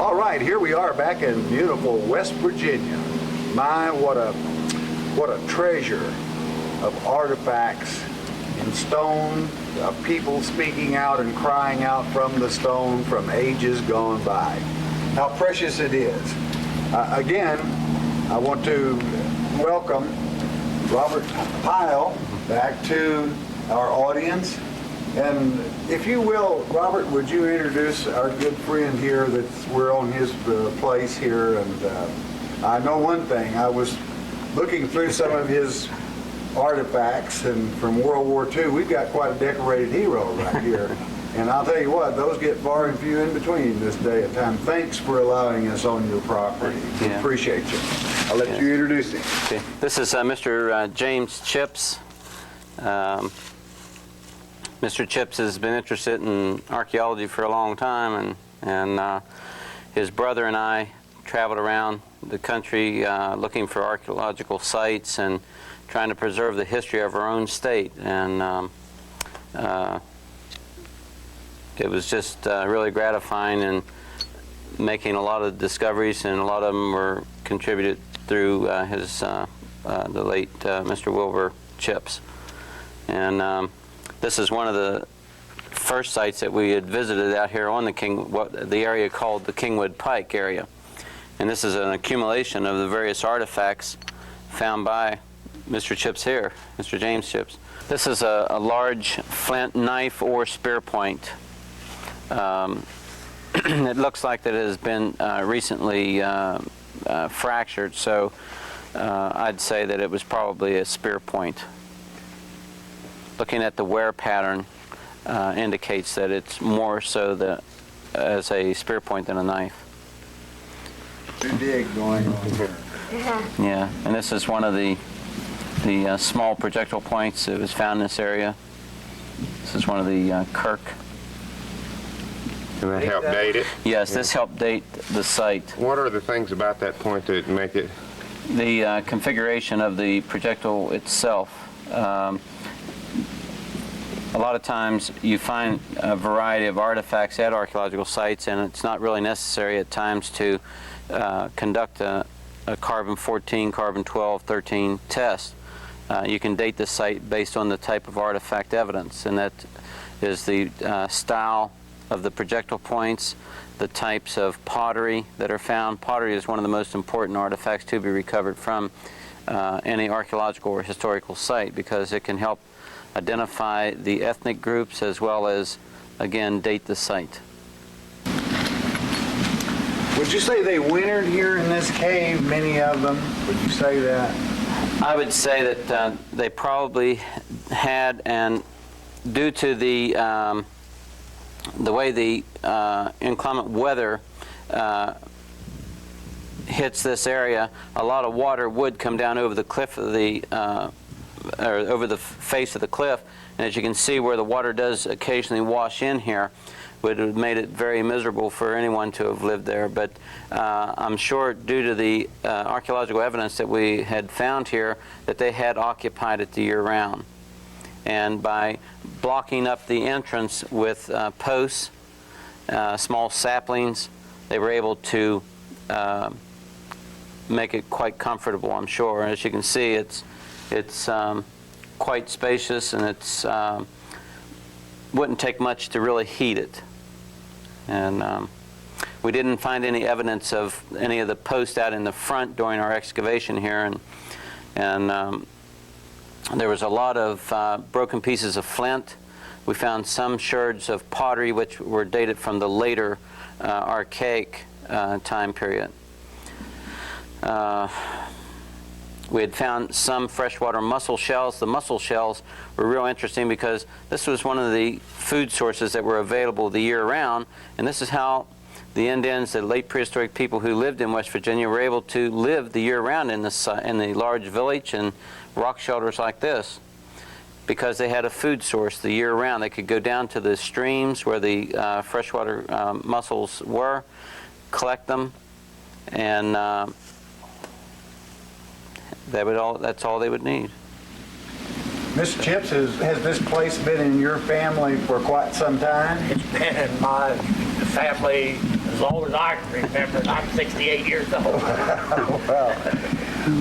All right, here we are back in beautiful West Virginia. My, what a treasure of artifacts in stone, of people speaking out and crying out from the stone from ages gone by. How precious it is. Again, I want to welcome Robert Pyle back to our audience. And if you will, Robert, would you introduce our good friend here we're on his place here? And I know one thing, I was looking through some of his artifacts, and from World War II, we've got quite a decorated hero right here. And I'll tell you what, those get far and few in between this day and time. Thanks for allowing us on your property. We appreciate you. I'll let you introduce him. Okay. This is Mr. James Chips. Mr. Chips has been interested in archaeology for a long time, and his brother and I traveled around the country looking for archaeological sites and trying to preserve the history of our own state. And it was just really gratifying and making a lot of discoveries, and a lot of them were contributed through the late Mr. Wilbur Chips. And this is one of the first sites that we had visited out here on the area called the Kingwood Pike area. And this is an accumulation of the various artifacts found by Mr. Chips here, Mr. James Chips. This is a large flint knife or spear point. It looks like that it has been recently fractured, so I'd say that it was probably a spear point. Looking at the wear pattern indicates that it's more so as a spear point than a knife. Too big going on here. Yeah, and this is one of the small projectile points that was found in this area. This is one of the Kirk. Can that help date it? Yes, this helped date the site. What are the things about that point that make it? The configuration of the projectile itself. A lot of times you find a variety of artifacts at archaeological sites, and it's not really necessary at times to conduct a carbon-14, carbon-12, 13 test. You can date the site based on the type of artifact evidence, and that is the style of the projectile points, the types of pottery that are found. Pottery is one of the most important artifacts to be recovered from any archaeological or historical site, because it can help identify the ethnic groups as well as, again, date the site. Would you say they wintered here in this cave, many of them? Would you say that? I would say that they probably had, and due to the way the inclement weather hits this area, a lot of water would come down over the cliff of or over the face of the cliff, and as you can see where the water does occasionally wash in here, would have made it very miserable for anyone to have lived there. But I'm sure due to the archaeological evidence that we had found here that they had occupied it the year round. And by blocking up the entrance with posts, small saplings, they were able to make it quite comfortable, I'm sure. As you can see, it's quite spacious, and it's wouldn't take much to really heat it. And we didn't find any evidence of any of the posts out in the front during our excavation here, and there was a lot of broken pieces of flint. We found some sherds of pottery which were dated from the later archaic time period. We had found some freshwater mussel shells. The mussel shells were real interesting because this was one of the food sources that were available the year round, and this is how the Indians, the late prehistoric people who lived in West Virginia, were able to live the year round in the large village and rock shelters like this, because they had a food source the year round. They could go down to the streams where the freshwater mussels were, collect them, and that's all they would need. Mr. Chips, has this place been in your family for quite some time? It's been in my family as as long as I can remember. And I'm 68 years old.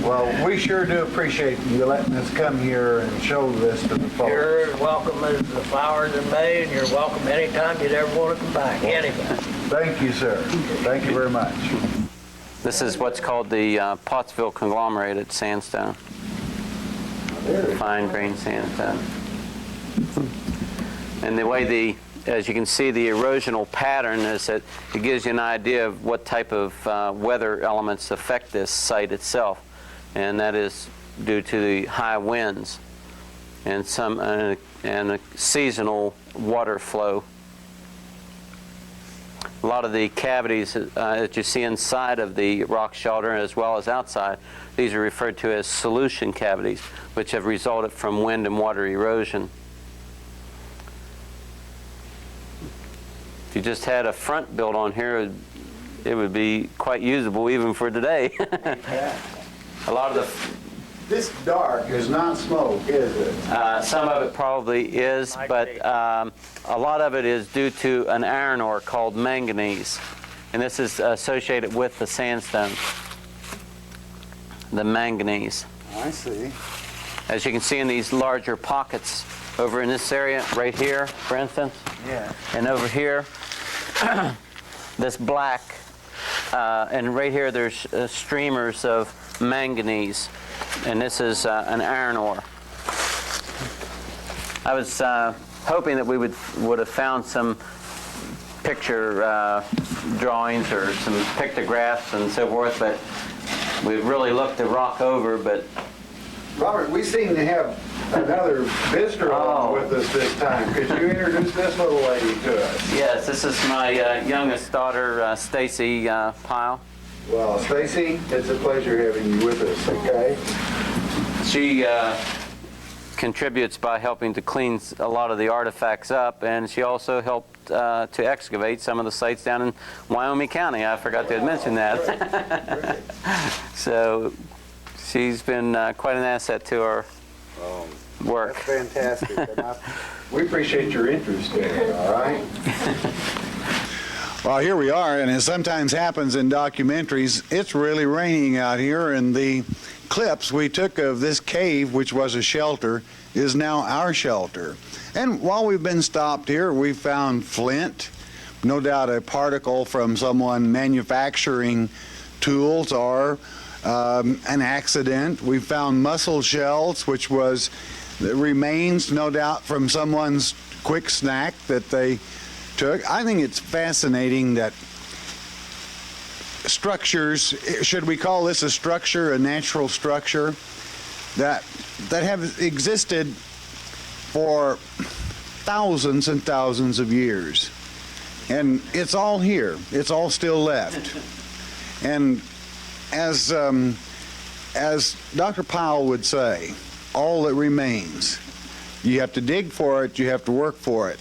Well, we sure do appreciate you letting us come here and show this to the folks. You're as welcome as the flowers in May, and you're welcome anytime you'd ever want to come back. Anytime. Thank you, sir. Thank you very much. This is what's called the Pottsville conglomerated sandstone, fine grained sandstone. And the way as you can see, the erosional pattern is that it gives you an idea of what type of weather elements affect this site itself, and that is due to the high winds and a seasonal water flow. A lot of the cavities that you see inside of the rock shelter as well as outside, these are referred to as solution cavities, which have resulted from wind and water erosion. If you just had a front built on here, it would be quite usable even for today. A lot of This dark is not smoke, is it? some of it probably is, but a lot of it is due to an iron ore called manganese, and this is associated with the sandstone, the manganese. I see. As you can see in these larger pockets over in this area, right here, for instance, Yeah. and over here, this black, and right here there's streamers of manganese, and this is an iron ore. I was hoping that we would have found some picture drawings or some pictographs and so forth, but we've really looked the rock over, but Robert, we seem to have another visitor along Oh. with us this time. Could you introduce this little lady to us? yes, this is my youngest daughter, Stacy Pyle. Well, Stacy, it's a pleasure having you with us, okay? She contributes by helping to clean a lot of the artifacts up, and she also helped to excavate some of the sites down in Wyoming County. I forgot to mention that. So she's been quite an asset to our work. That's fantastic. And we appreciate your interest in it, all right? Well, here we are, and as sometimes happens in documentaries, it's really raining out here, and the clips we took of this cave, which was a shelter, is now our shelter. And while we've been stopped here, we found flint, no doubt a particle from someone manufacturing tools or an accident. We found mussel shells, which was the remains, no doubt, from someone's quick snack that they took. I think it's fascinating that structures, should we call this a structure, a natural structure, that have existed for thousands and thousands of years. And it's all here. It's all still left. And as Dr. Powell would say, all that remains. You have to dig for it, you have to work for it.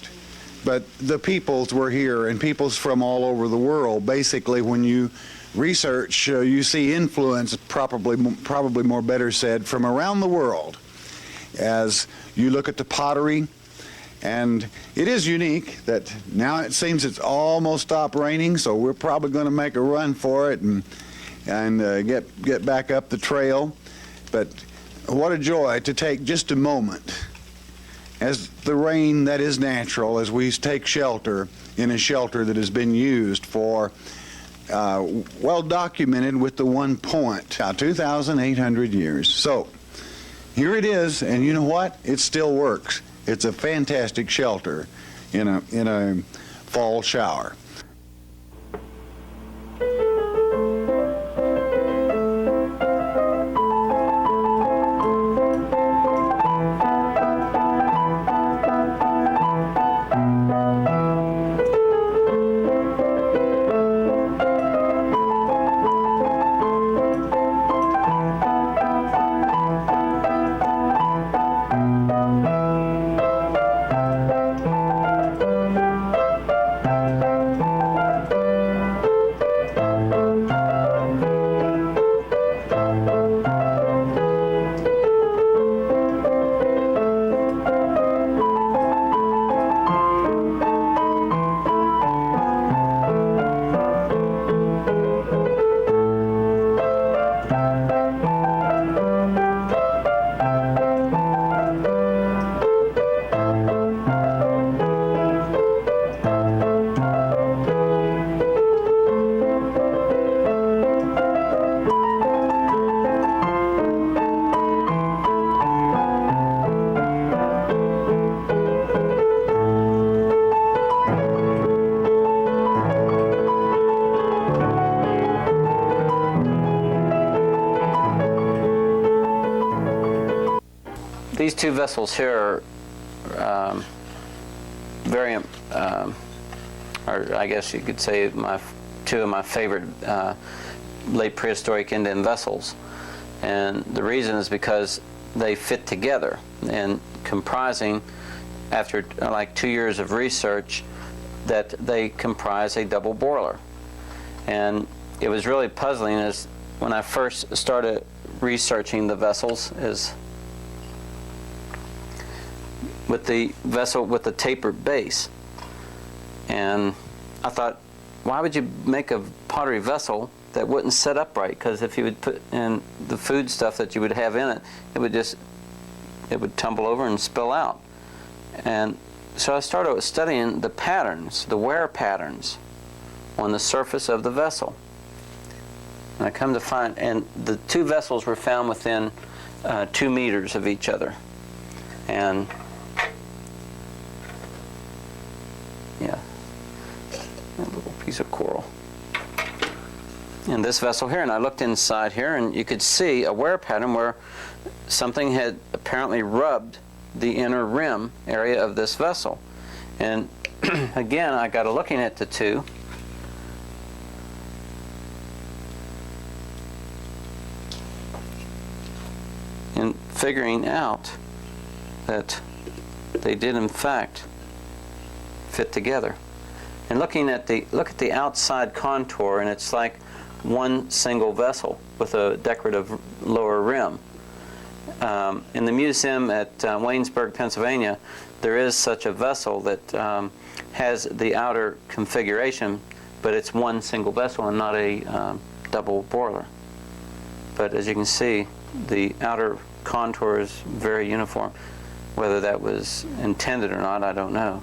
But the peoples were here, and peoples from all over the world. Basically, when you research, you see influence, probably more better said, from around the world. As you look at the pottery, and it is unique that now it seems it's almost stopped raining, so we're probably going to make a run for it and get back up the trail. But what a joy to take just a moment as the rain that is natural, as we take shelter in a shelter that has been used for, well documented with the 1 point, 2,800 years. So here it is, and you know what? It still works. It's a fantastic shelter in a fall shower. these two vessels here are or I guess you could say two of my favorite late prehistoric Indian vessels. And the reason is because they fit together, and comprising, after like 2 years of research, that they comprise a double boiler. And it was really puzzling as when I first started researching the vessels, is with the vessel with the tapered base. And I thought, why would you make a pottery vessel that wouldn't set upright? Because if you would put in the food stuff that you would have in it, it would tumble over and spill out. And so I started studying the patterns, the wear patterns on the surface of the vessel. And I come to find, and the two vessels were found within 2 meters of each other. And yeah, a little piece of coral. In this vessel here, and I looked inside here, and you could see a wear pattern where something had apparently rubbed the inner rim area of this vessel. And again, I got to looking at the two. And figuring out that they did in fact fit together. And looking at look at the outside contour, and it's like one single vessel with a decorative lower rim. In the museum at Waynesburg, Pennsylvania, there is such a vessel that has the outer configuration, but it's one single vessel and not a double boiler. But as you can see, the outer contour is very uniform. Whether that was intended or not, I don't know.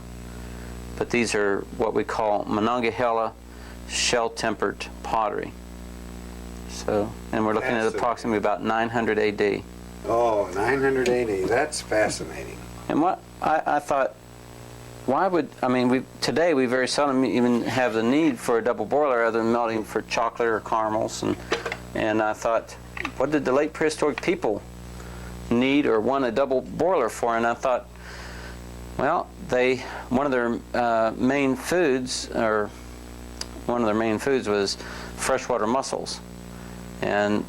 But these are what we call Monongahela shell-tempered pottery. So, and we're looking at approximately about 900 AD. Oh, 900 AD. That's fascinating. And what I thought, why would, I mean, today we very seldom even have the need for a double boiler other than melting for chocolate or caramels. And I thought, what did the late prehistoric people need or want a double boiler for? And I thought, well, one of their main foods was freshwater mussels. And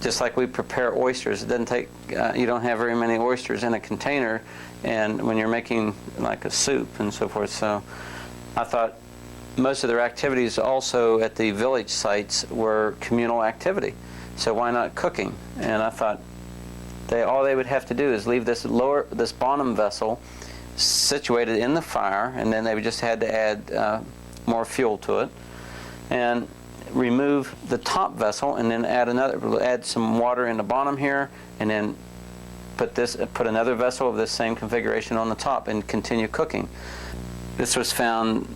just like we prepare oysters, it doesn't take, you don't have very many oysters in a container, and when you're making like a soup and so forth. So I thought most of their activities also at the village sites were communal activity. So why not cooking? And I thought all they would have to do is leave this bottom vessel situated in the fire, and then they would just had to add more fuel to it, and remove the top vessel, and then add some water in the bottom here, and then put another vessel of this same configuration on the top and continue cooking. This was found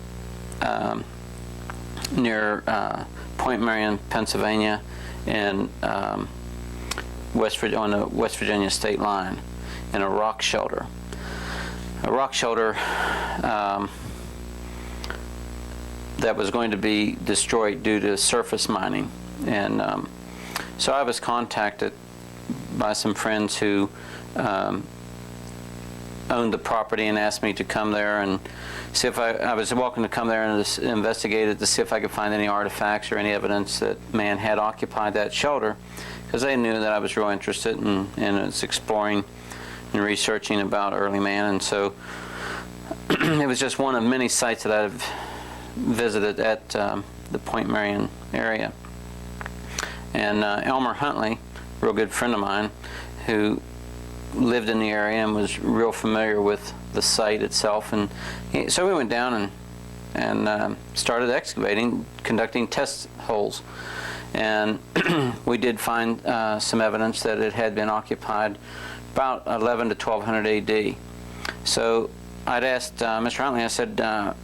near Point Marion, Pennsylvania, and on the West Virginia state line, in a rock shelter. A rock shelter that was going to be destroyed due to surface mining. And so I was contacted by some friends who owned the property and asked me to come there and see if I was welcome to come there and investigate it to see if I could find any artifacts or any evidence that man had occupied that shelter, because they knew that I was real interested in exploring and researching about early man. And so it was just one of many sites that I've visited at the Point Marion area. And Elmer Huntley, a real good friend of mine, who lived in the area and was real familiar with the site itself, and so we went down and started excavating, conducting test holes, and we did find some evidence that it had been occupied about 11 to 1200 AD. So I'd asked Mr. Huntley, I said,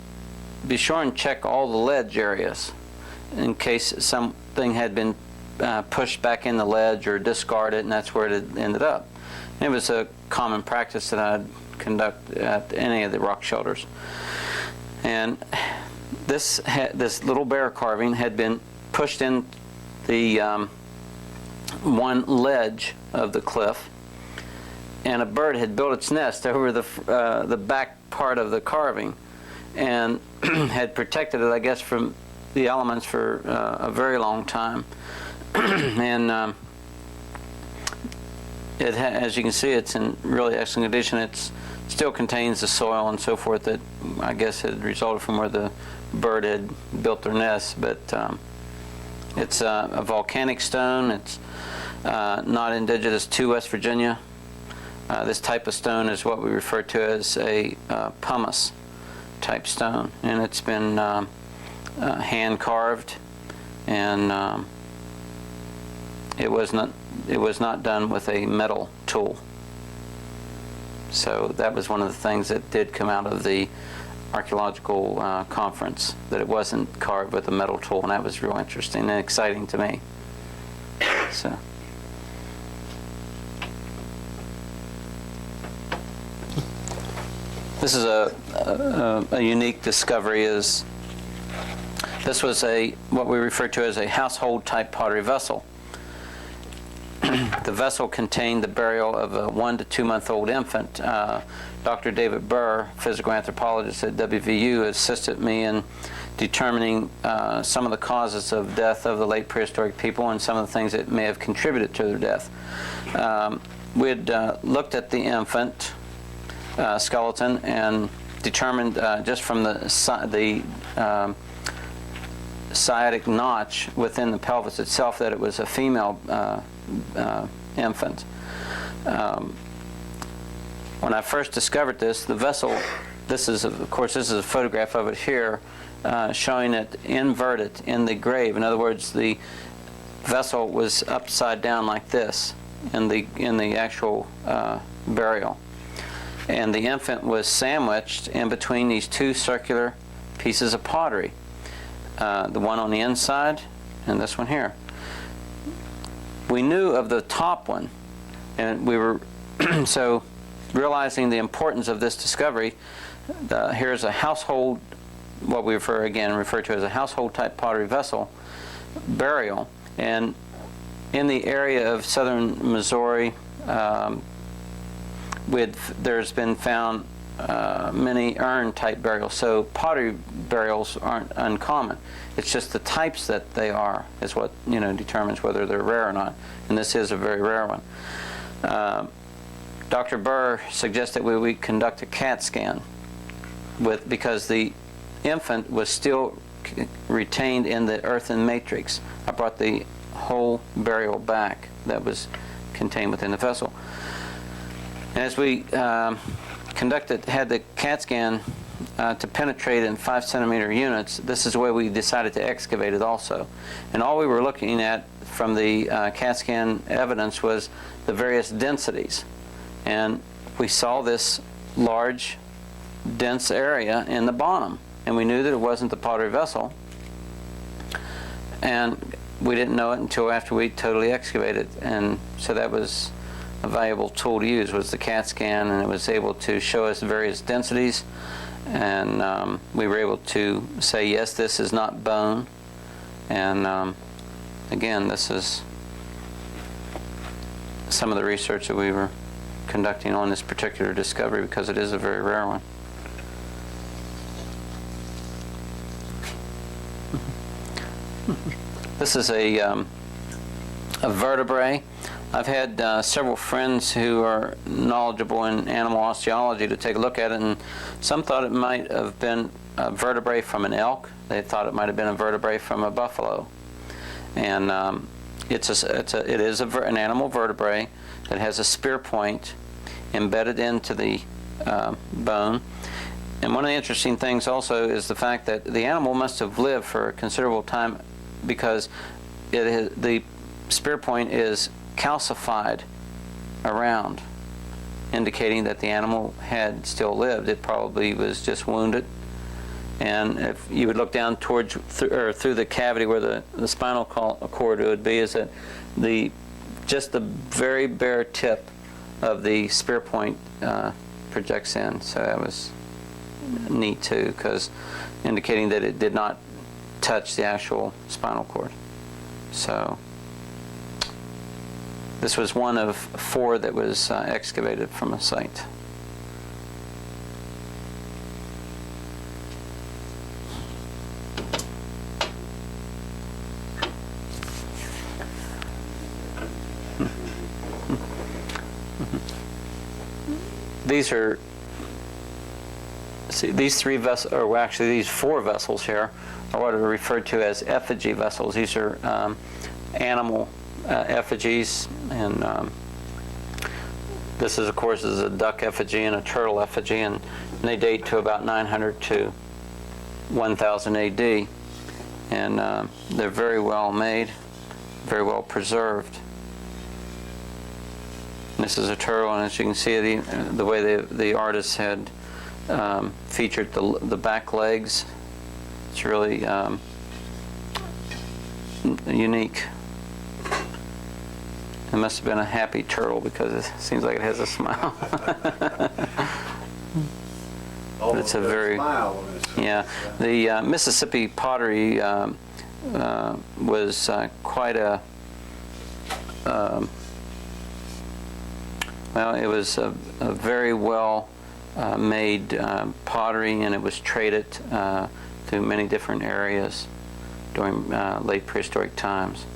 be sure and check all the ledge areas in case something had been pushed back in the ledge or discarded, and that's where it had ended up. And it was a common practice that I'd conduct at any of the rock shelters. And this little bear carving had been pushed in the one ledge of the cliff, and a bird had built its nest over the back part of the carving, and had protected it, I guess, from the elements for a very long time. And as you can see, it's in really excellent condition. It still contains the soil and so forth that I guess had resulted from where the bird had built their nest. But it's a volcanic stone. It's not indigenous to West Virginia. This type of stone is what we refer to as a pumice type stone, and it's been hand carved, and it was not done with a metal tool. So that was one of the things that did come out of the archaeological conference, that it wasn't carved with a metal tool, and that was real interesting and exciting to me. So. This is a unique discovery. This was what we refer to as a household type pottery vessel. The vessel contained the burial of a 1 to 2 month old infant. Dr. David Burr, physical anthropologist at WVU, assisted me in determining some of the causes of death of the late prehistoric people and some of the things that may have contributed to their death. We had looked at the infant skeleton and determined just from the sciatic notch within the pelvis itself that it was a female infant. When I first discovered this, the vessel, this is a photograph of it here, showing it inverted in the grave. In other words, the vessel was upside down like this in the actual burial. And the infant was sandwiched in between these two circular pieces of pottery, the one on the inside and this one here. We knew of the top one, and we were so realizing the importance of this discovery. Here's a household, what we refer to as a household type pottery vessel burial, and in the area of southern Missouri, there's been found many urn type burials. So pottery burials aren't uncommon. It's just the types that they are is what determines whether they're rare or not. And this is a very rare one. Dr. Burr suggested we conduct a CAT scan because the infant was still retained in the earthen matrix. I brought the whole burial back that was contained within the vessel. And as we had the CAT scan to penetrate in 5 centimeter units, this is where we decided to excavate it also. And all we were looking at from the CAT scan evidence was the various densities. And we saw this large, dense area in the bottom. And we knew that it wasn't the pottery vessel. And we didn't know it until after we totally excavated. And so that was a valuable tool to use, was the CAT scan, and it was able to show us various densities, and we were able to say, yes, this is not bone, and again, this is some of the research that we were conducting on this particular discovery, because it is a very rare one. This is a vertebrae. I've had several friends who are knowledgeable in animal osteology to take a look at it, and some thought it might have been a vertebrae from an elk. They thought it might have been a vertebrae from a buffalo. And it is an animal vertebrae that has a spear point embedded into the bone. And one of the interesting things also is the fact that the animal must have lived for a considerable time, because the spear point is calcified around, indicating that the animal had still lived. It probably was just wounded. And if you would look down through the cavity where the spinal cord would be, is that just the very bare tip of the spear point projects in. So that was neat too, because indicating that it did not touch the actual spinal cord. So This was one of 4 that was excavated from the site. These are, see, these 3 vessels, or actually these 4 vessels here, are what are referred to as effigy vessels. These are animal effigies, and this is, of course, is a duck effigy and a turtle effigy, and they date to about 900 to 1000 AD, and they're very well made, very well preserved. This is a turtle, and as you can see, the way the artist had featured the back legs, it's really unique. It must have been a happy turtle because it seems like it has a smile. But it's a very, yeah. The Mississippi pottery was quite a, well, it was a very well made pottery, and it was traded through many different areas during late prehistoric times.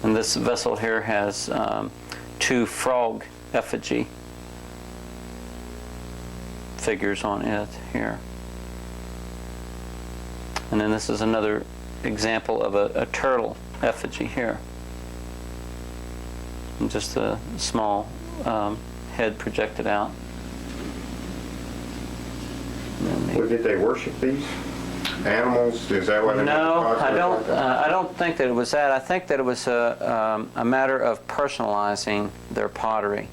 And this vessel here has 2 frog effigy figures on it here. And then this is another example of a turtle effigy here. And just a small head projected out. Well, did they worship these animals? Is that what? No, I don't think that it was that. I think that it was a matter of personalizing their pottery,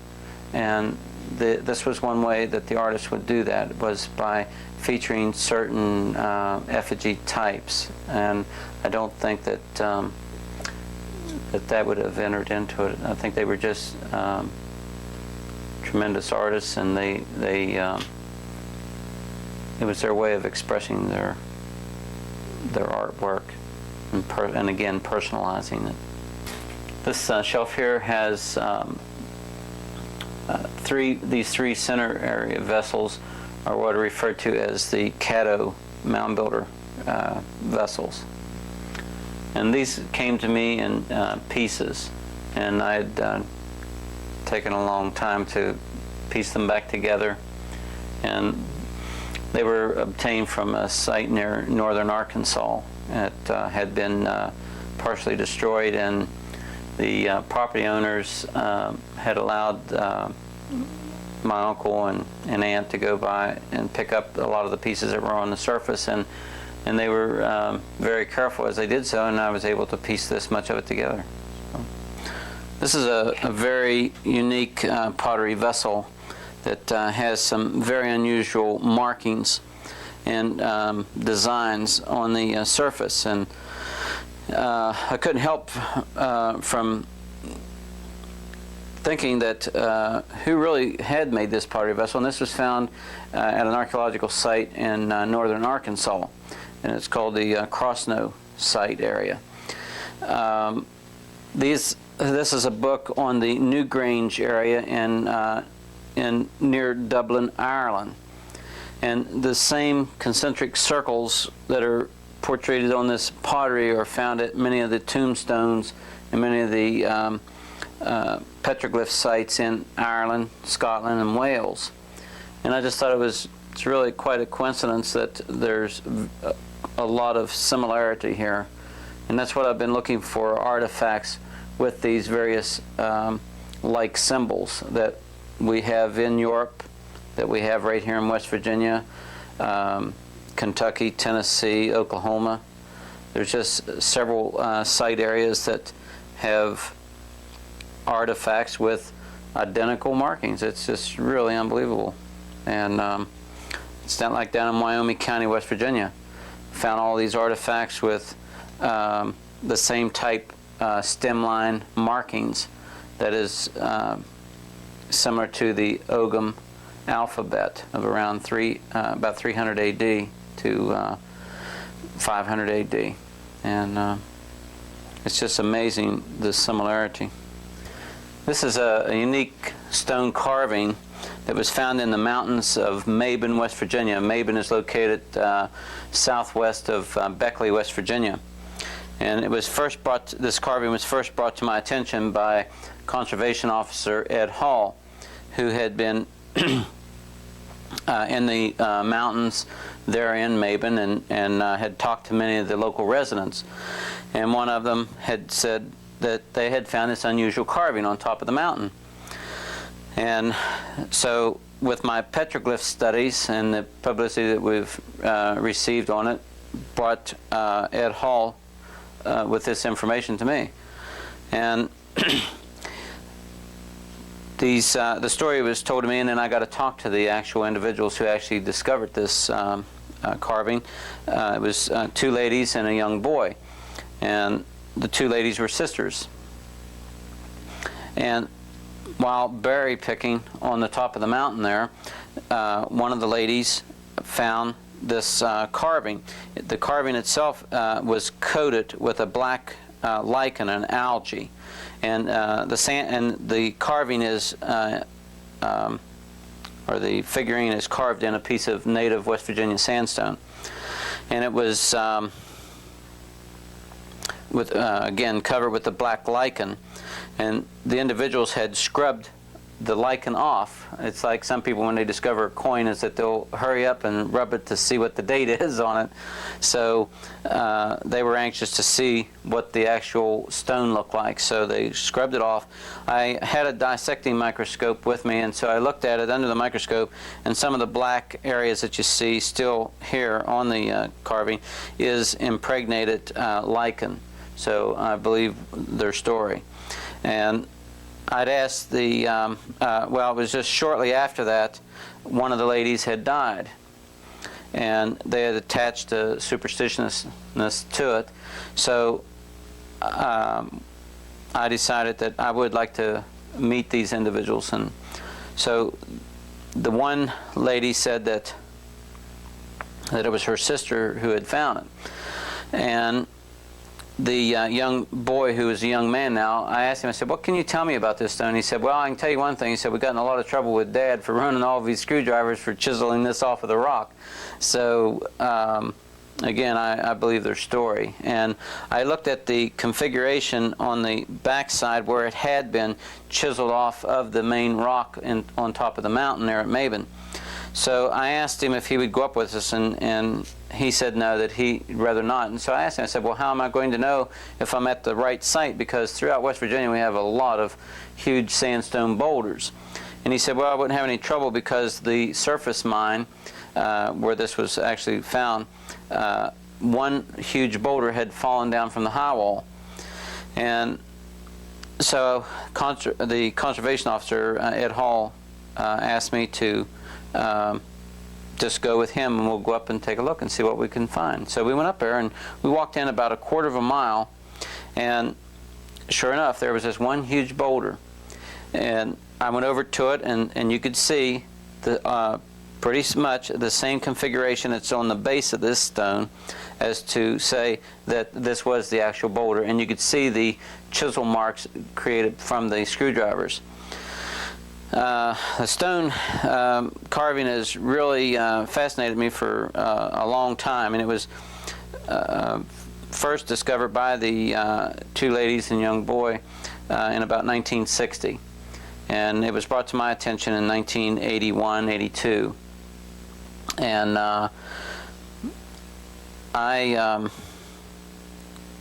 and this was one way that the artist would do that, was by featuring certain effigy types, and I don't think that that would have entered into it. I think they were just tremendous artists, and they it was their way of expressing their artwork, and again personalizing it. This shelf here has these three center area vessels are what are referred to as the Caddo mound builder vessels. And these came to me in pieces, and I had taken a long time to piece them back together. And they were obtained from a site near northern Arkansas. It had been partially destroyed, and the property owners had allowed my uncle and aunt to go by and pick up a lot of the pieces that were on the surface, and they were very careful as they did so, and I was able to piece this much of it together. So, this is a very unique pottery vessel that has some very unusual markings and designs on the surface, and I couldn't help from thinking that who really had made this pottery vessel. And this was found at an archaeological site in northern Arkansas, and it's called the Crossno site area. This is a book on the Newgrange area in near Dublin, Ireland, and the same concentric circles that are portrayed on this pottery are found at many of the tombstones and many of the petroglyph sites in Ireland, Scotland, and Wales. And I just thought it's really quite a coincidence that there's a lot of similarity here, and that's what I've been looking for, artifacts with these various like symbols that we have in Europe, that we have right here in West Virginia, Kentucky, Tennessee, Oklahoma. There's just several site areas that have artifacts with identical markings. It's just really unbelievable. And it's not like down in Wyoming County, West Virginia. Found all these artifacts with the same type stem line markings that is similar to the Ogham alphabet of around about 300 AD to 500 AD. And it's just amazing, the similarity. This is a unique stone carving that was found in the mountains of Mabin, West Virginia. Mabin is located southwest of Beckley, West Virginia. And it was this carving was first brought to my attention by Conservation Officer Ed Hall, who had been in the mountains there in Mabin and had talked to many of the local residents. And one of them had said that they had found this unusual carving on top of the mountain. And so with my petroglyph studies and the publicity that we've received on it, brought Ed Hall with this information to me. And the story was told to me, and then I got to talk to the actual individuals who actually discovered this carving. It was 2 ladies and a young boy. And the 2 ladies were sisters. And while berry picking on the top of the mountain there, one of the ladies found this carving. The carving itself was coated with a black lichen, an algae, and the carving is, or the figurine is carved in a piece of native West Virginia sandstone, and it was again covered with the black lichen. And the individuals had scrubbed the lichen off. It's like some people, when they discover a coin, is that they'll hurry up and rub it to see what the date is on it. So they were anxious to see what the actual stone looked like, so they scrubbed it off. I had a dissecting microscope with me, and so I looked at it under the microscope, and some of the black areas that you see still here on the carving is impregnated lichen. So I believe their story. And I'd asked well, it was just shortly after that, one of the ladies had died. And they had attached a superstitiousness to it. So I decided that I would like to meet these individuals. And so the one lady said that it was her sister who had found it. And the young boy, who is a young man now, I asked him, I said, what can you tell me about this stone? He said, well, I can tell you one thing. He said, we've gotten a lot of trouble with Dad for running all of these screwdrivers for chiseling this off of the rock. So, again, I believe their story. And I looked at the configuration on the backside where it had been chiseled off of the main rock on top of the mountain there at Mabin. So I asked him if he would go up with us, and he said no, that he'd rather not. And so I asked him, I said, well, how am I going to know if I'm at the right site? Because throughout West Virginia we have a lot of huge sandstone boulders. And he said, well, I wouldn't have any trouble because the surface mine where this was actually found, one huge boulder had fallen down from the high wall. And so the conservation officer, Ed Hall, asked me to just go with him, and we'll go up and take a look and see what we can find. So we went up there, and we walked in about a quarter of a mile, and sure enough, there was this one huge boulder. And I went over to it, and you could see pretty much the same configuration that's on the base of this stone as to say that this was the actual boulder. And you could see the chisel marks created from the screwdrivers. The stone carving has really fascinated me for a long time, and it was first discovered by the 2 ladies and young boy in about 1960, and it was brought to my attention in 1981-82, and I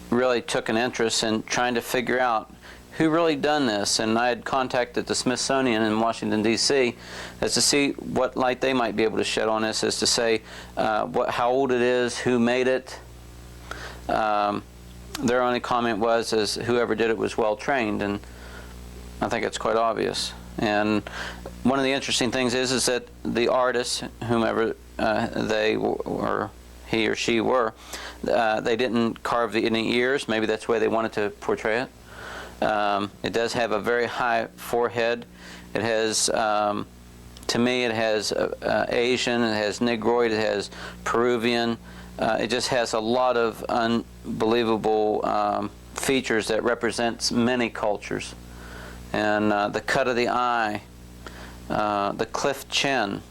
really took an interest in trying to figure out who really done this, and I had contacted the Smithsonian in Washington, D.C. as to see what light they might be able to shed on this, as to say how old it is, who made it. Their only comment was as whoever did it was well trained, and I think it's quite obvious. And one of the interesting things is that the artists, whomever they were, he or she were, they didn't carve any ears. Maybe that's the way they wanted to portray it. It does have a very high forehead. It has To me, it has Asian, it has Negroid, it has Peruvian. It just has a lot of unbelievable features that represents many cultures. And the cut of the eye, the cliff chin,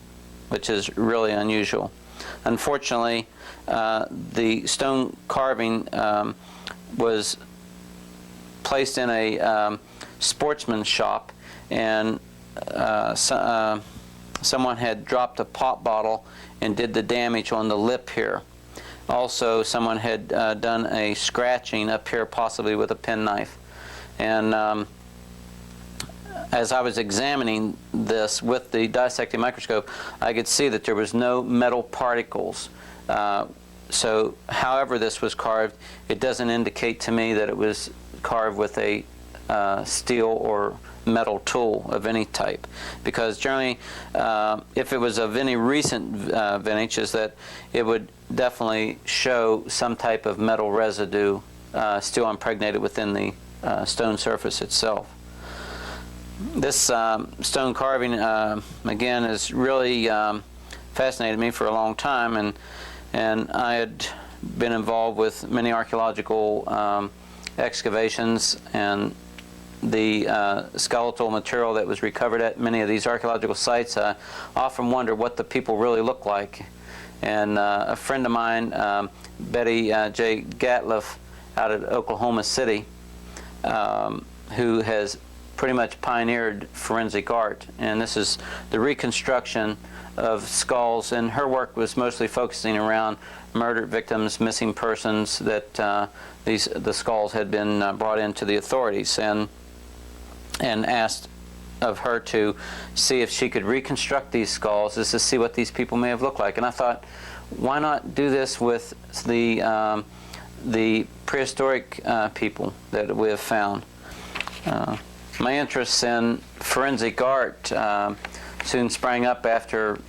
which is really unusual. Unfortunately, the stone carving was placed in a sportsman's shop, and someone had dropped a pop bottle and did the damage on the lip here. Also, someone had done a scratching up here, possibly with a penknife. And as I was examining this with the dissecting microscope, I could see that there was no metal particles. So however this was carved, it doesn't indicate to me that it was carved with a steel or metal tool of any type, because generally if it was of any recent vintage, is that it would definitely show some type of metal residue still impregnated within the stone surface itself. This stone carving again has really fascinated me for a long time, and I had been involved with many archaeological excavations, and the skeletal material that was recovered at many of these archaeological sites. I often wonder what the people really look like. And a friend of mine, Betty J. Gatliff, out at Oklahoma City, who has pretty much pioneered forensic art, and this is the reconstruction of skulls, and her work was mostly focusing around murdered victims, missing persons, that the skulls had been brought into the authorities, and asked of her to see if she could reconstruct these skulls, just to see what these people may have looked like. And I thought, why not do this with the prehistoric people that we have found? My interest in forensic art soon sprang up after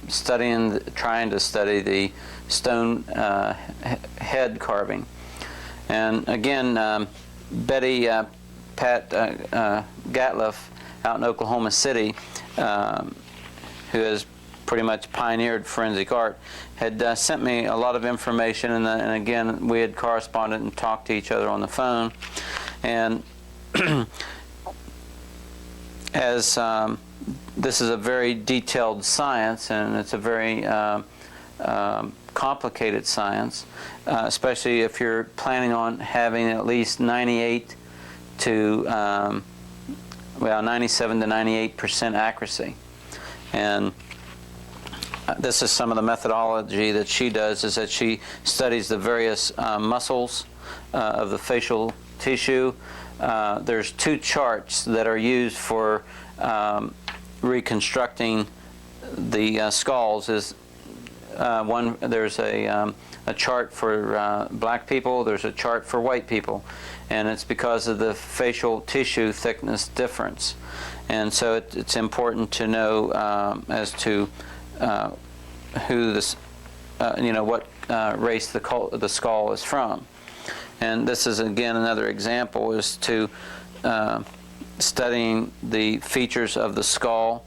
trying to study the stone head carving. And again, Betty Pat Gatliff out in Oklahoma City, who has pretty much pioneered forensic art, had sent me a lot of information, and again we had corresponded and talked to each other on the phone. And as this is a very detailed science, and it's a very complicated science, especially if you're planning on having at least 97 to 98% accuracy. And this is some of the methodology that she does, is that she studies the various muscles of the facial tissue. There's two charts that are used for reconstructing the skulls. There's a chart for black people, there's a chart for white people, and it's because of the facial tissue thickness difference. And so it's important to know as to who this, what race the skull is from. And this is again another example as to studying the features of the skull,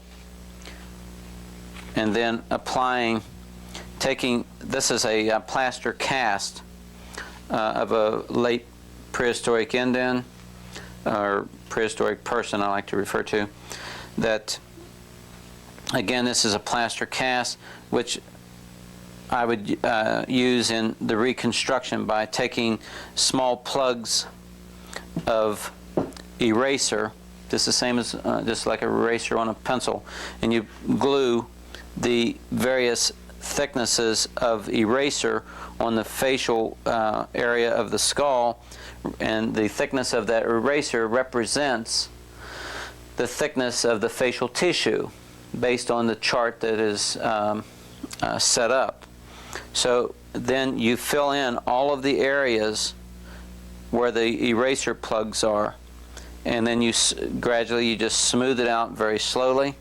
and then this is a plaster cast of a late prehistoric Indian, or prehistoric person I like to refer to, that again this is a plaster cast which I would use in the reconstruction by taking small plugs of eraser. This is the same as just like an eraser on a pencil, and you glue the various thicknesses of eraser on the facial area of the skull, and the thickness of that eraser represents the thickness of the facial tissue based on the chart that is set up. So then you fill in all of the areas where the eraser plugs are, and then you gradually just smooth it out very slowly,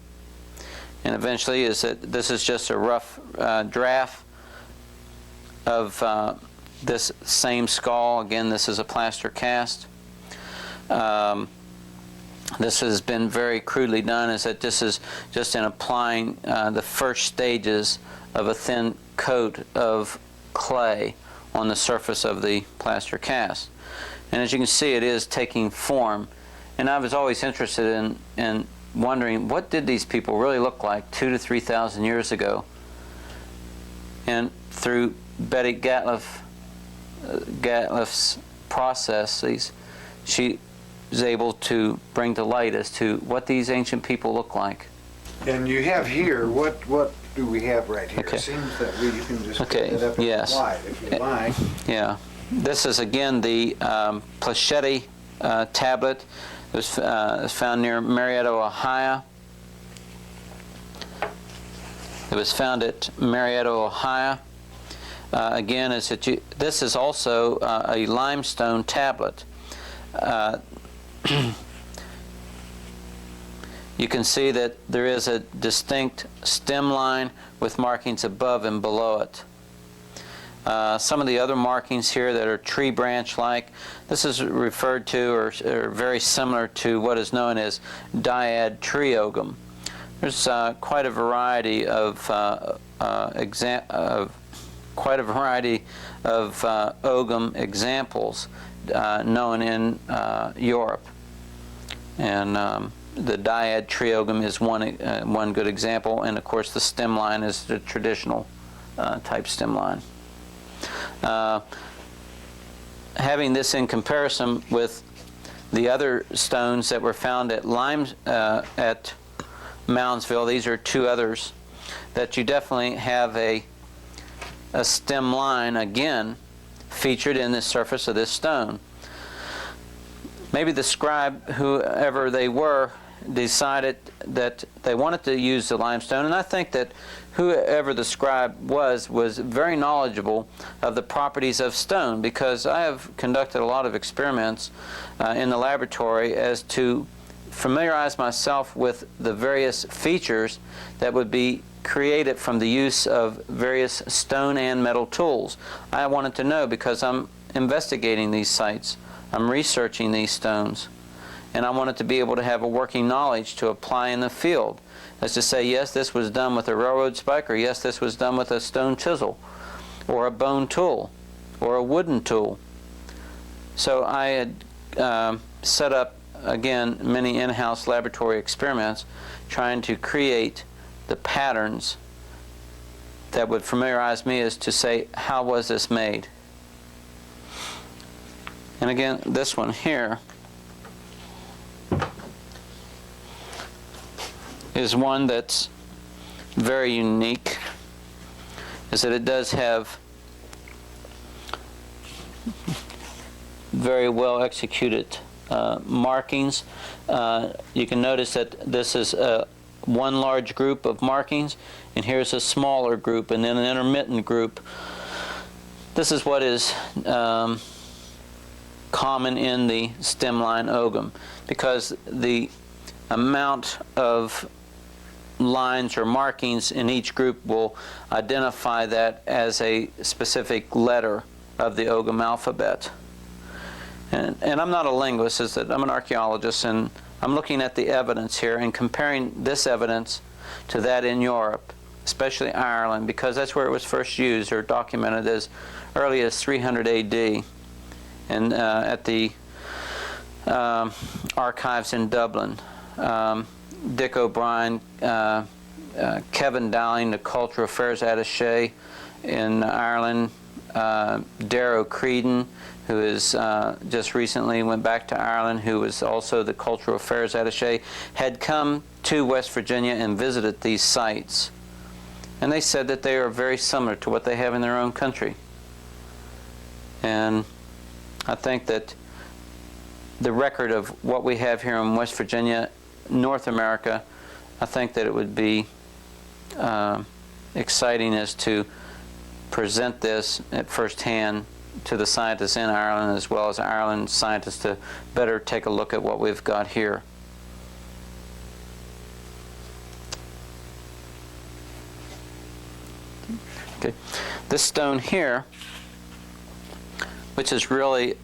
and eventually this is just a rough draft of this same skull. Again, this is a plaster cast. this has been very crudely done, is that this is just in applying the first stages of a thin coat of clay on the surface of the plaster cast. And as you can see, it is taking form. And I was always interested in wondering, what did these people really look like 2,000 to 3,000 years ago? And through Betty Gatliff's processes, she was able to bring to light as to what these ancient people look like. And you have here, what do we have right here? Okay. It seems that you can just Okay, put it up in yes. the slide if you like. Yeah. This is again the Placetti tablet. It was found near Marietta, Ohio. It was found at Marietta, Ohio. Again, this is also a limestone tablet. You can see that there is a distinct stem line with markings above and below it. Some of the other markings here that are tree branch-like, this is referred to or very similar to what is known as dyad triogam. There's quite a variety of ogam examples known in Europe, and the dyad triogam is one good example, and of course the stem line is the traditional type stem line. Having this in comparison with the other stones that were found at Moundsville, these are two others, that you definitely have a stem line again featured in the surface of this stone. Maybe the scribe, whoever they were, decided that they wanted to use the limestone, and I think that whoever the scribe was very knowledgeable of the properties of stone, because I have conducted a lot of experiments in the laboratory as to familiarize myself with the various features that would be created from the use of various stone and metal tools. I wanted to know, because I'm investigating these sites, I'm researching these stones, and I wanted to be able to have a working knowledge to apply in the field, as to say, yes, this was done with a railroad spike, or yes, this was done with a stone chisel, or a bone tool, or a wooden tool. So I had set up, again, many in-house laboratory experiments trying to create the patterns that would familiarize me as to say, how was this made? And again, this one here is one that's very unique, is that it does have very well executed markings. You can notice that this is one large group of markings, and here's a smaller group, and then an intermittent group. This is what is common in the stemline ogam, because the amount of lines or markings in each group will identify that as a specific letter of the ogam alphabet. And I'm not a linguist, is that I'm an archaeologist, and I'm looking at the evidence here and comparing this evidence to that in Europe, especially Ireland, because that's where it was first used or documented as early as 300 AD, and at the archives in Dublin. Dick O'Brien, Kevin Dowling, the Cultural Affairs Attaché in Ireland, Darrow Creedon, who is just recently went back to Ireland, who was also the Cultural Affairs Attaché, had come to West Virginia and visited these sites. And they said that they are very similar to what they have in their own country. And I think that the record of what we have here in West Virginia, North America, I think that it would be exciting as to present this at first hand to the scientists in Ireland, as well as Ireland scientists, to better take a look at what we've got here. Okay. This stone here, which is really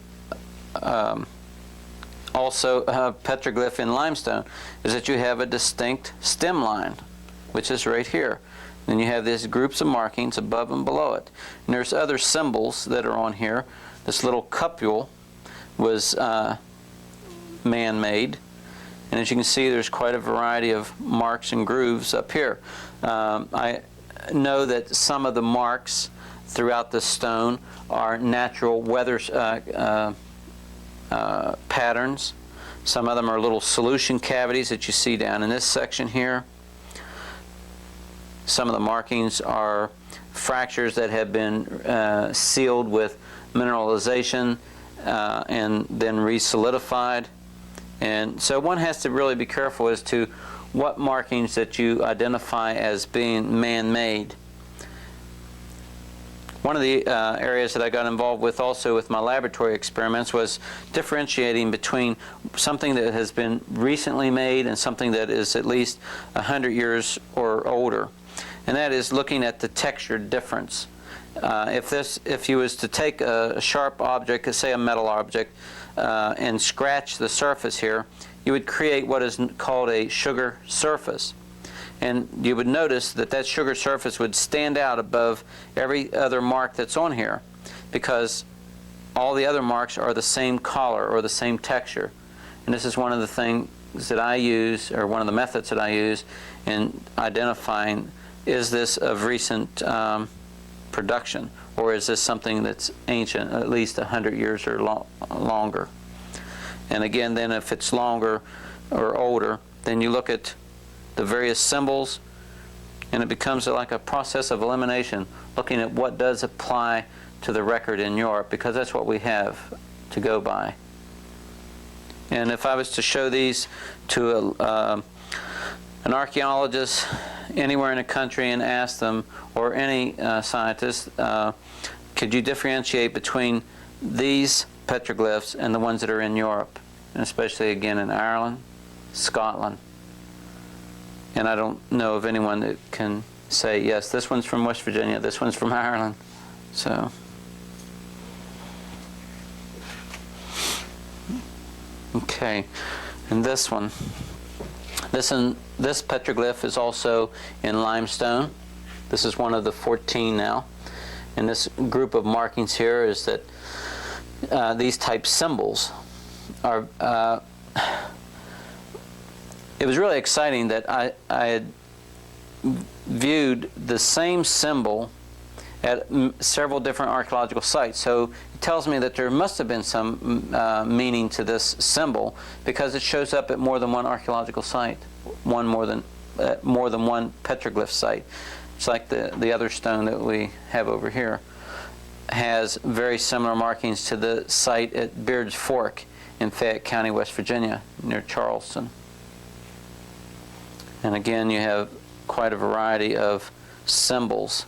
also petroglyph in limestone is that you have a distinct stem line, which is right here. Then you have these groups of markings above and below it. And there's other symbols that are on here. This little cupule was man-made. And as you can see, there's quite a variety of marks and grooves up here. I know that some of the marks throughout the stone are natural weather patterns. Some of them are little solution cavities that you see down in this section here. Some of the markings are fractures that have been sealed with mineralization and then re-solidified. And so one has to really be careful as to what markings that you identify as being man-made. One of the areas that I got involved with also with my laboratory experiments was differentiating between something that has been recently made and something that is at least 100 years or older. And that is looking at the texture difference. If you was to take a sharp object, say a metal object, and scratch the surface here, you would create what is called a sugar surface. And you would notice that that sugar surface would stand out above every other mark that's on here, because all the other marks are the same color or the same texture. And this is one of the things that I use, or one of the methods that I use in identifying, is this of recent production, or is this something that's ancient, at least 100 years or longer. And again, then if it's longer or older, then you look at the various symbols, and it becomes like a process of elimination, looking at what does apply to the record in Europe, because that's what we have to go by. And if I was to show these to an archaeologist anywhere in the country and ask them, or any scientist, could you differentiate between these petroglyphs and the ones that are in Europe, and especially again in Ireland, Scotland? And I don't know of anyone that can say, yes, this one's from West Virginia, this one's from Ireland. So, okay, and this one. This petroglyph is also in limestone. This is one of the 14 now. And this group of markings here is that these type symbols are. It was really exciting that I had viewed the same symbol at several different archaeological sites. So it tells me that there must have been some meaning to this symbol, because it shows up at more than one archaeological site, more than one petroglyph site. It's like the other stone that we have over here has very similar markings to the site at Beard's Fork in Fayette County, West Virginia, near Charleston. And again, you have quite a variety of symbols.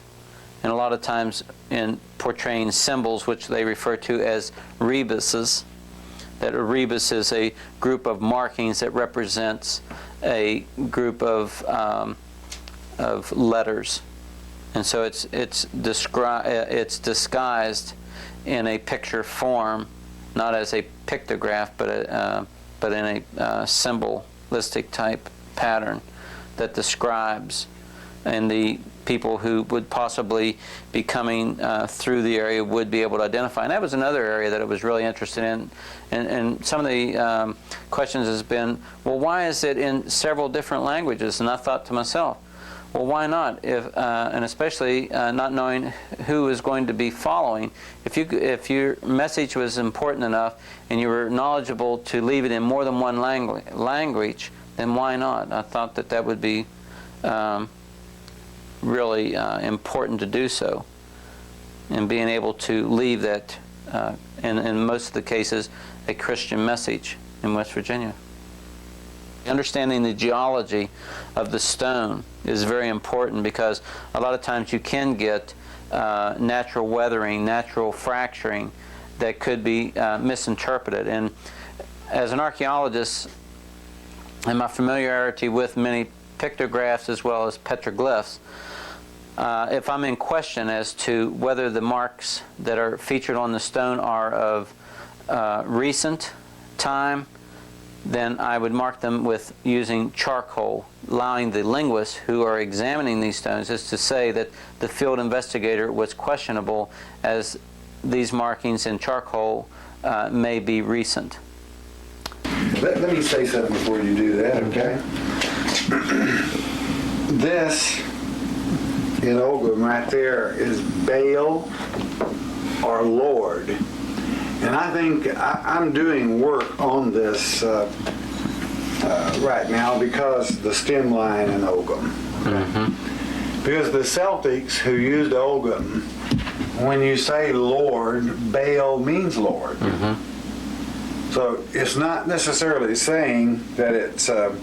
And a lot of times in portraying symbols, which they refer to as rebuses, that a rebus is a group of markings that represents a group of letters. And so it's disguised in a picture form, not as a pictograph, but in a symbolistic type pattern that describes, and the people who would possibly be coming through the area would be able to identify. And that was another area that I was really interested in. And some of the questions has been, well, why is it in several different languages? And I thought to myself, well, why not? And especially not knowing who is going to be following. If your message was important enough and you were knowledgeable to leave it in more than one language, then why not? I thought that would be really important to do so, and being able to leave that, in most of the cases, a Christian message in West Virginia. Understanding the geology of the stone is very important, because a lot of times you can get natural weathering, natural fracturing that could be misinterpreted. And as an archaeologist, and my familiarity with many pictographs as well as petroglyphs, if I'm in question as to whether the marks that are featured on the stone are of recent time then I would mark them with using charcoal, allowing the linguists who are examining these stones is to say that the field investigator was questionable, as these markings in charcoal may be recent. Let me say something before you do that, okay? This in Ogham right there is Baal or Lord. And I think I'm doing work on this right now because the stem line in Ogham. Because the Celtics who used Ogham, when you say Lord, Baal means Lord. So it's not necessarily saying that it's a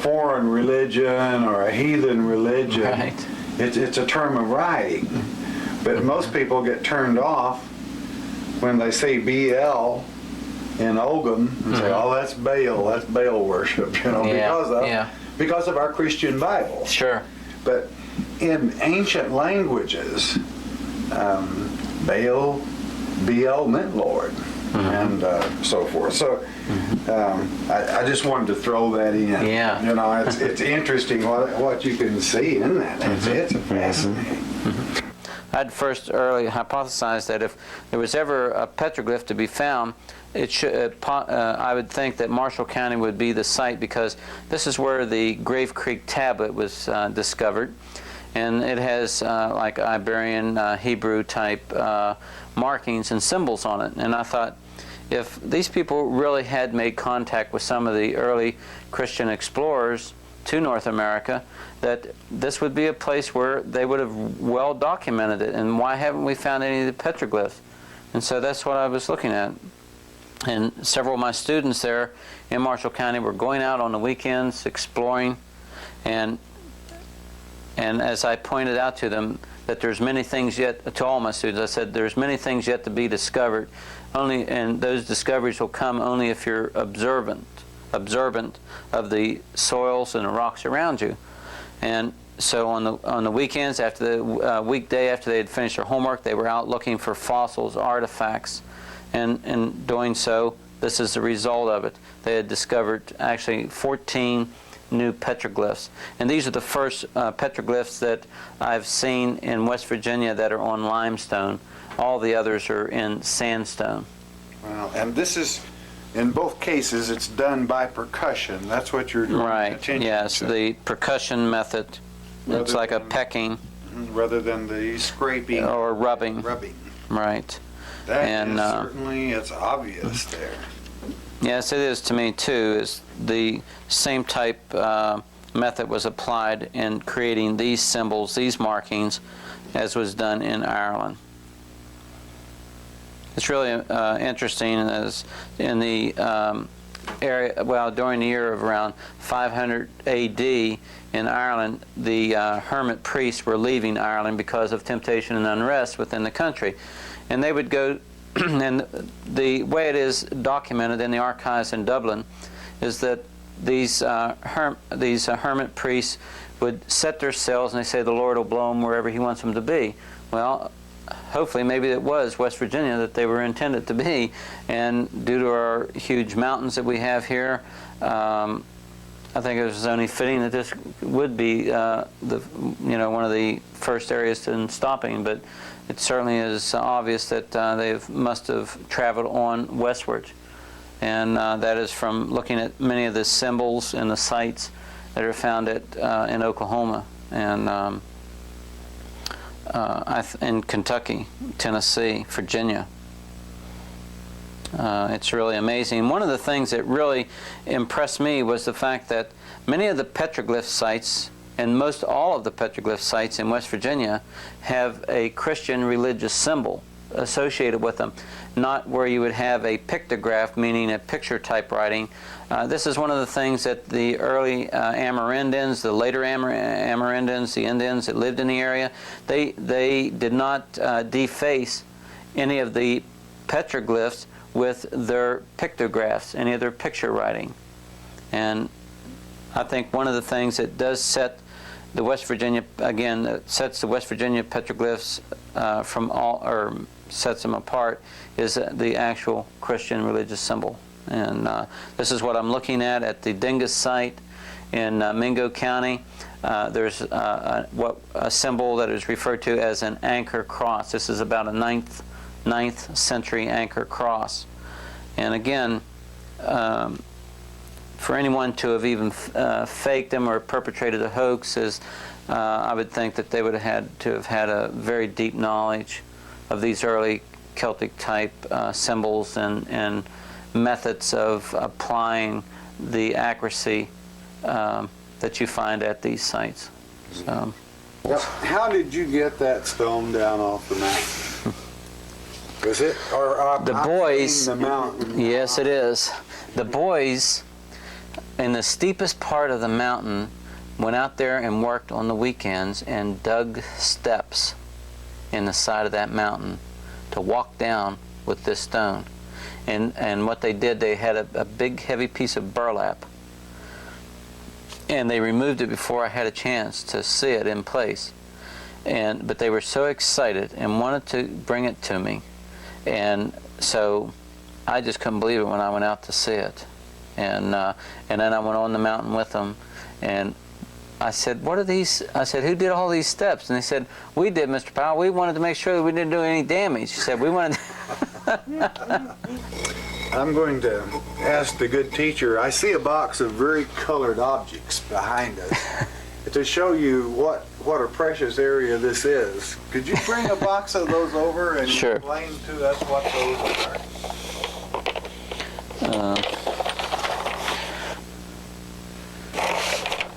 foreign religion or a heathen religion. Right. It's a term of writing. But most people get turned off when they see BL in Ogham and say, oh, that's Baal worship, because of our Christian Bible. Sure. But in ancient languages, BL meant Lord, and so forth. So I just wanted to throw that in. Yeah. It's interesting what you can see in that. It's fascinating. I'd first early hypothesized that if there was ever a petroglyph to be found, I would think that Marshall County would be the site, because this is where the Grave Creek tablet was discovered, and it has like Iberian Hebrew type markings and symbols on it. And I thought, if these people really had made contact with some of the early Christian explorers to North America, that this would be a place where they would have well documented it. And why haven't we found any of the petroglyphs? And so that's what I was looking at. And several of my students there in Marshall County were going out on the weekends exploring, and as I pointed out to them that there's many things yet, to all my students, I said there's many things yet to be discovered, and those discoveries will come only if you're observant of the soils and the rocks around you. And so on the weekends, after the weekday after they had finished their homework, they were out looking for fossils, artifacts, and in doing so, this is the result of it. They had discovered actually 14 new petroglyphs, and these are the first petroglyphs that I've seen in West Virginia that are on limestone. All the others are in sandstone. Well, and this is, in both cases, it's done by percussion. That's what you're drawing attention to. Yes, the percussion method. It's like a pecking. Rather than the scraping. Or rubbing. Right. That is certainly, it's obvious there. Yes, it is to me too. Is the same type method was applied in creating these symbols, these markings, as was done in Ireland. It's really interesting, as in the area, well, during the year of around 500 AD in Ireland, the hermit priests were leaving Ireland because of temptation and unrest within the country. And they would go, and the way it is documented in the archives in Dublin is that these hermit priests would set their sails, and they say the Lord will blow them wherever He wants them to be. Well, hopefully maybe it was West Virginia that they were intended to be, and due to our huge mountains that we have here, I think it was only fitting that this would be one of the first areas in stopping. But it certainly is obvious that they must have traveled on westward, and that is from looking at many of the symbols and the sites that are found in Oklahoma and in Kentucky, Tennessee, Virginia. It's really amazing. One of the things that really impressed me was the fact that many of the petroglyph sites, and most all of the petroglyph sites in West Virginia, have a Christian religious symbol associated with them, not where you would have a pictograph, meaning a picture type writing. This is one of the things that the early Amerindians, the later Amerindians, the Indians that lived in the area, they did not deface any of the petroglyphs with their pictographs, any of their picture writing. And I think one of the things that does set the West Virginia, again, that sets the West Virginia petroglyphs from all, or sets them apart, is the actual Christian religious symbol. And this is what I'm looking at the Dingus site in Mingo County. There's a symbol that is referred to as an anchor cross. This is about a 9th century anchor cross. And again, for anyone to have even faked them or perpetrated a hoax, I would think that they would have had to have had a very deep knowledge of these early Celtic type symbols and methods of applying the accuracy that you find at these sites. So, Now, how did you get that stone down off the mountain? Was it, or the boys, the mountain? yes, it is. The boys in the steepest part of the mountain went out there and worked on the weekends and dug steps in the side of that mountain to walk down with this stone. And what they did, they had a big heavy piece of burlap, and they removed it before I had a chance to see it in place. But they were so excited and wanted to bring it to me, and so I just couldn't believe it when I went out to see it. And then I went on the mountain with them, and I said, "What are these?" I said, "Who did all these steps?" And they said, "We did, Mr. Powell. We wanted to make sure that we didn't do any damage." She said, "We wanted." I'm going to ask the good teacher. I see a box of very colored objects behind us. To show you what a precious area this is, could you bring a box of those over and Sure. explain to us what those are?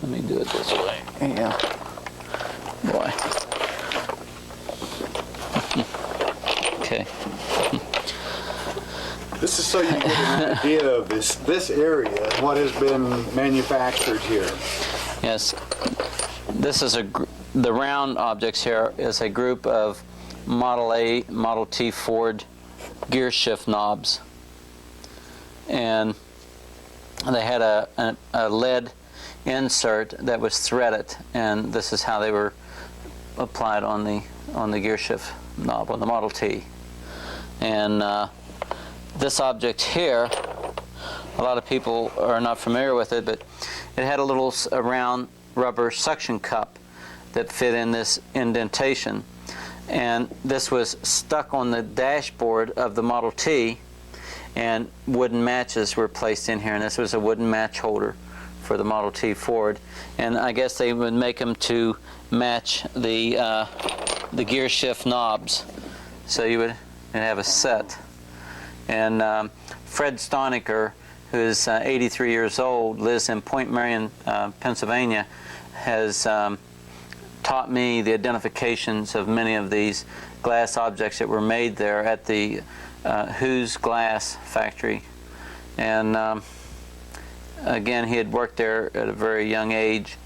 Let me do it this way. Yeah. Boy. Okay. This is so you get an idea of this area, what has been manufactured here. Yes. This is the round objects here is a group of Model A, Model T Ford gear shift knobs. And they had a lead insert that was threaded, and this is how they were applied on the gear shift knob on the Model T. And this object here, a lot of people are not familiar with it, but it had a round rubber suction cup that fit in this indentation, and this was stuck on the dashboard of the Model T, and wooden matches were placed in here, and this was a wooden match holder for the Model T Ford. And I guess they would make them to match the gear shift knobs, so you would have a set. And Fred Stoniker, who's 83 years old, lives in Point Marion, Pennsylvania, has taught me the identifications of many of these glass objects that were made there at the Who's Glass factory. And again, he had worked there at a very young age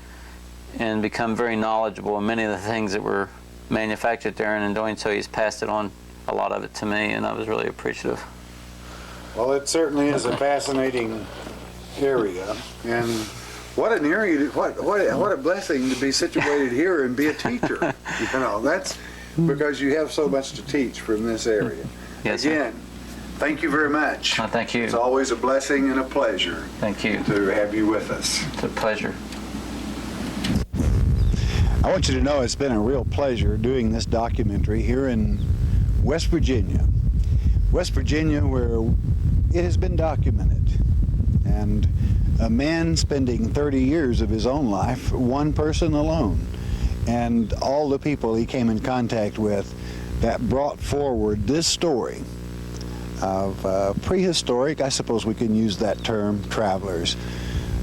and become very knowledgeable in many of the things that were manufactured there, and in doing so he's passed it on, a lot of it, to me, and I was really appreciative. Well, it certainly is a fascinating area, and what an area! What a blessing to be situated here and be a teacher. You know, that's because you have so much to teach from this area. Yes, Again, thank you very much. Oh, thank you. It's always a blessing and a pleasure. Thank you. To have you with us. It's a pleasure. I want you to know it's been a real pleasure doing this documentary here in West Virginia. West Virginia, where it has been documented. And a man spending 30 years of his own life, one person alone, and all the people he came in contact with that brought forward this story of prehistoric, I suppose we can use that term, travelers.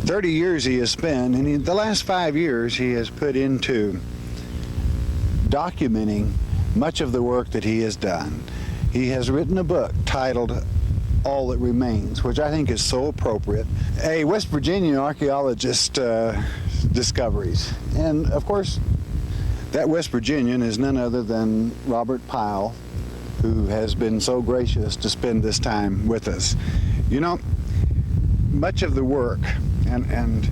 30 years he has spent, and the last 5 years he has put into documenting much of the work that he has done. He has written a book titled All That Remains, which I think is so appropriate. A West Virginia archaeologist discoveries. And of course, that West Virginian is none other than Robert Powell, who has been so gracious to spend this time with us. You know, much of the work, and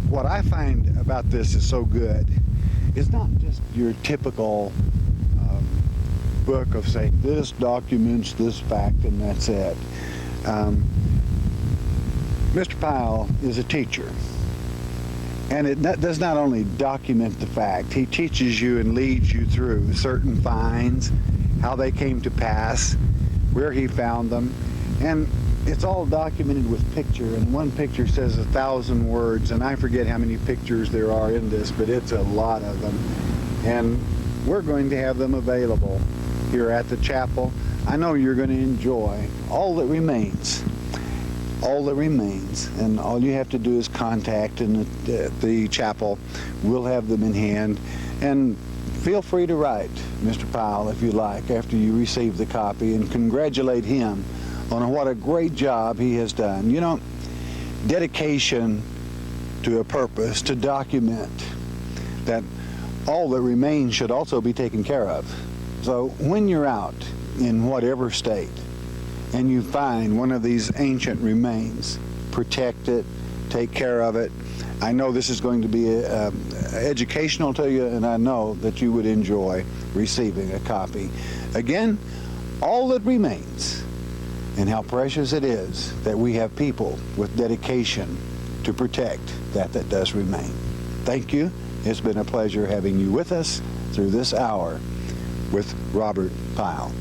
what I find about this is so good, is not just your typical book of saying this documents this fact and that's it. Mr. Pyle is a teacher, and it does not only document the fact, he teaches you and leads you through certain finds, how they came to pass, where he found them, and it's all documented with picture, and one picture says 1,000 words, and I forget how many pictures there are in this, but it's a lot of them, and we're going to have them available here at the chapel. I know you're going to enjoy all that remains. All that remains, and all you have to do is contact the chapel. We'll have them in hand, and feel free to write Mr. Pyle if you like after you receive the copy, and congratulate him on what a great job he has done. You know, dedication to a purpose, to document that all that remains should also be taken care of. So when you're out in whatever state, and you find one of these ancient remains, protect it, take care of it. I know this is going to be educational to you, and I know that you would enjoy receiving a copy. Again, all that remains, and how precious it is that we have people with dedication to protect that does remain. Thank you. It's been a pleasure having you with us through this hour with Robert Pyle.